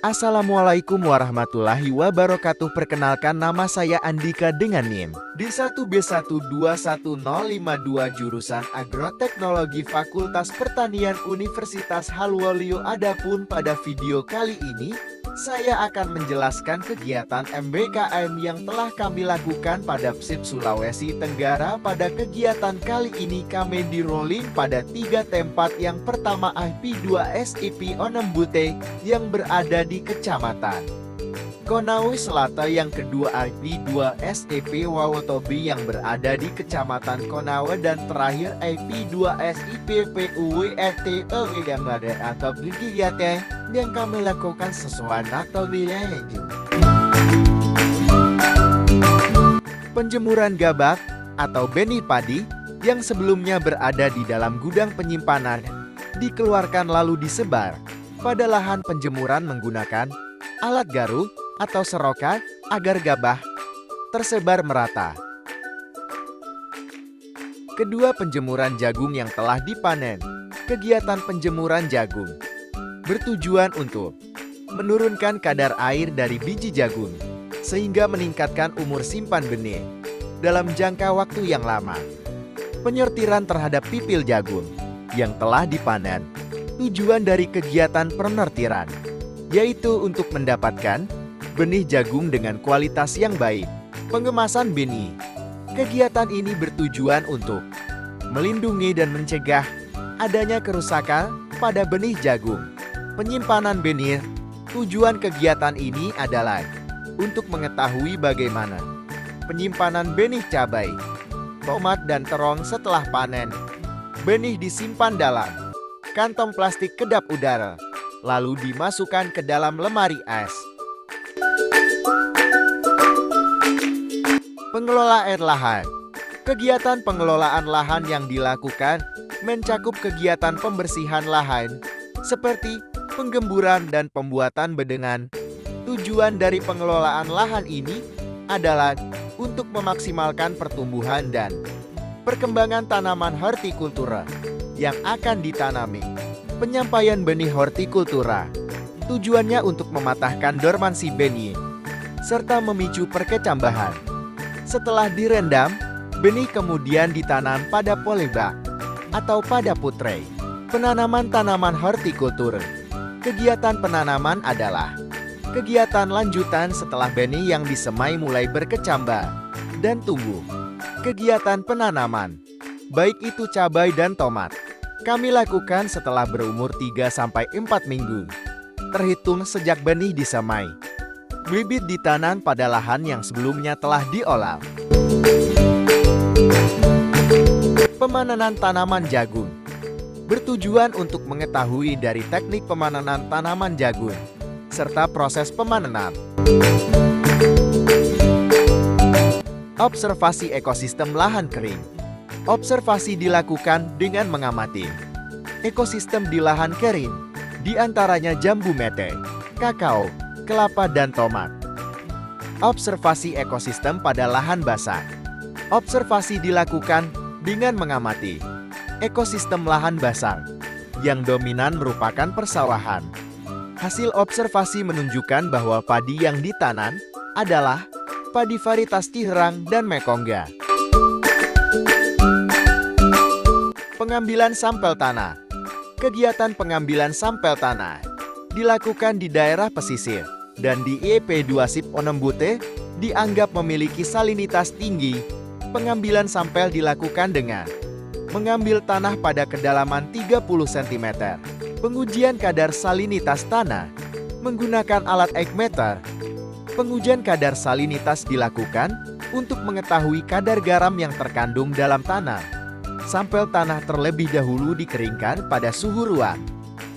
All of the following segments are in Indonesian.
Assalamualaikum warahmatullahi wabarakatuh. Perkenalkan, nama saya Andika dengan NIM D1B1211052 jurusan Agroteknologi Fakultas Pertanian Universitas Halwaluyo. Adapun pada video kali ini saya akan menjelaskan kegiatan MBKM yang telah kami lakukan pada PSIP Sulawesi Tenggara. Pada kegiatan kali ini kami di-rolling pada 3 tempat. Yang pertama IP2SIP Onembute yang berada di Kecamatan Konawe Selatan, yang kedua IP2SIP Wawotobi yang berada di Kecamatan Konawe, dan terakhir IP2SIP PUWETEW yang ada atau Brigiyate yang kami lakukan sesuai atau wilayah. Penjemuran gabak atau benih padi yang sebelumnya berada di dalam gudang penyimpanan dikeluarkan lalu disebar pada lahan penjemuran menggunakan alat garuk atau serokan agar gabah tersebar merata. Kedua, penjemuran jagung yang telah dipanen. Kegiatan penjemuran jagung bertujuan untuk menurunkan kadar air dari biji jagung sehingga meningkatkan umur simpan benih dalam jangka waktu yang lama. Penyortiran terhadap pipil jagung yang telah dipanen. Tujuan dari kegiatan penortiran yaitu untuk mendapatkan benih jagung dengan kualitas yang baik. Pengemasan benih. Kegiatan ini bertujuan untuk melindungi dan mencegah adanya kerusakan pada benih jagung. Penyimpanan benih. Tujuan kegiatan ini adalah untuk mengetahui bagaimana penyimpanan benih cabai, tomat, dan terong setelah panen. Benih disimpan dalam kantong plastik kedap udara, lalu dimasukkan ke dalam lemari es. Pengelola air lahan. Kegiatan pengelolaan lahan yang dilakukan mencakup kegiatan pembersihan lahan seperti penggemburan dan pembuatan bedengan. Tujuan dari pengelolaan lahan ini adalah untuk memaksimalkan pertumbuhan dan perkembangan tanaman hortikultura yang akan ditanami. Penyampaian benih hortikultura. Tujuannya untuk mematahkan dormansi benih serta memicu perkecambahan. Setelah direndam, benih kemudian ditanam pada polybag atau pada putrei. Penanaman tanaman hortikultur. Kegiatan penanaman adalah kegiatan lanjutan setelah benih yang disemai mulai berkecambah dan tumbuh. Kegiatan penanaman, baik itu cabai dan tomat, kami lakukan setelah berumur 3-4 minggu, terhitung sejak benih disemai. Bibit ditanam pada lahan yang sebelumnya telah diolah. Pemanenan tanaman jagung. Bertujuan untuk mengetahui dari teknik pemanenan tanaman jagung, serta proses pemanenan. Observasi ekosistem lahan kering. Observasi dilakukan dengan mengamati ekosistem di lahan kering, di antaranya jambu mete, kakao, kelapa, dan tomat. Observasi ekosistem pada lahan basah. Observasi dilakukan dengan mengamati ekosistem lahan basah, yang dominan merupakan persawahan. Hasil observasi menunjukkan bahwa padi yang ditanam adalah padi varietas Ciherang dan Mekongga. Pengambilan sampel tanah. Kegiatan pengambilan sampel tanah dilakukan di daerah pesisir dan di IP2SIP Onembute dianggap memiliki salinitas tinggi. Pengambilan sampel dilakukan dengan mengambil tanah pada kedalaman 30 cm. Pengujian kadar salinitas tanah menggunakan alat Eichmeter. Pengujian kadar salinitas dilakukan untuk mengetahui kadar garam yang terkandung dalam tanah. Sampel tanah terlebih dahulu dikeringkan pada suhu ruang.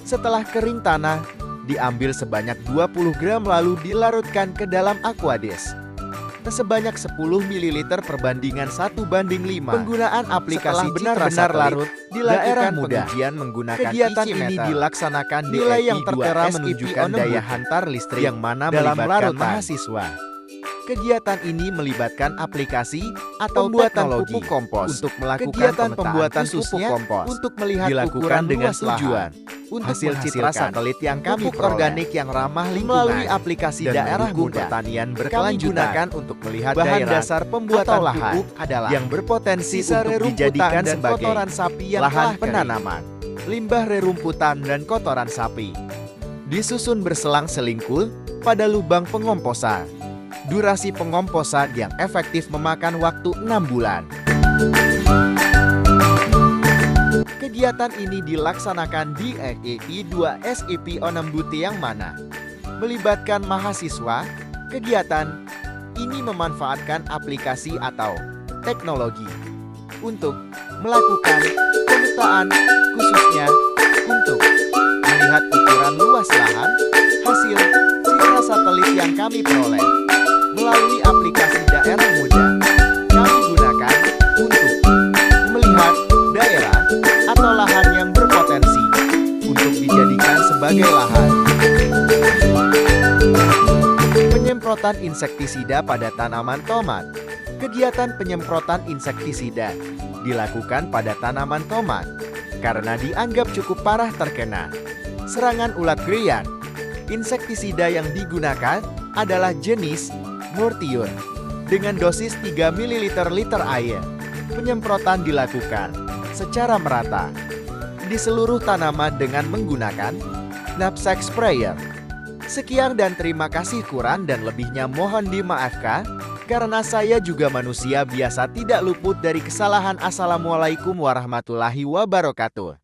Setelah kering, tanah diambil sebanyak 20 gram lalu dilarutkan ke dalam aquadis sebanyak 10 ml perbandingan 1:5. Penggunaan aplikasi benar-benar larut dilakukan pengujian menggunakan kegiatan ini dilaksanakan di nilai yang tertera menunjukkan daya hantar listrik yang mana dalam melibatkan mahasiswa. Kegiatan ini melibatkan aplikasi atau Pembuatan teknologi pupuk kompos. untuk melakukan Kegiatan pemetaan pembuatan khususnya pupuk kompos untuk melihat dilakukan ukuran dengan luas tujuan lahan untuk hasil citra menghasilkan satelit yang kami pupuk peroleh organik yang ramah lingkungan melalui aplikasi dan daerah mendukung muda. pertanian Kami berkelanjutan. gunakan untuk melihat Bahan daerah dasar pembuatan atau lahan pupuk adalah yang berpotensi sisa untuk rerumputan dijadikan dan sebagai kotoran sapi yang lahan telah kering, penanaman. limbah rerumputan dan kotoran sapi. Disusun berselang selingkul pada lubang pengomposan. Durasi pengomposan yang efektif memakan waktu 6 bulan. Kegiatan ini dilaksanakan di REI 2 SIP Onambuti yang mana melibatkan mahasiswa. Kegiatan ini memanfaatkan aplikasi atau teknologi untuk melakukan pemetaan khususnya untuk melihat ukuran luas lahan hasil citra satelit yang kami peroleh melalui aplikasi daerah muda. Kami gunakan untuk melihat daerah atau lahan yang berpotensi untuk dijadikan sebagai lahan. Penyemprotan insektisida pada tanaman tomat. Kegiatan penyemprotan insektisida dilakukan pada tanaman tomat karena dianggap cukup parah terkena serangan ulat grian. Insektisida yang digunakan adalah jenis Mortiun dengan dosis 3 ml liter air. Penyemprotan dilakukan secara merata di seluruh tanaman dengan menggunakan knapsack sprayer. Sekian dan terima kasih, kurang dan lebihnya mohon dimaafkan karena saya juga manusia biasa tidak luput dari kesalahan. Assalamualaikum warahmatullahi wabarakatuh.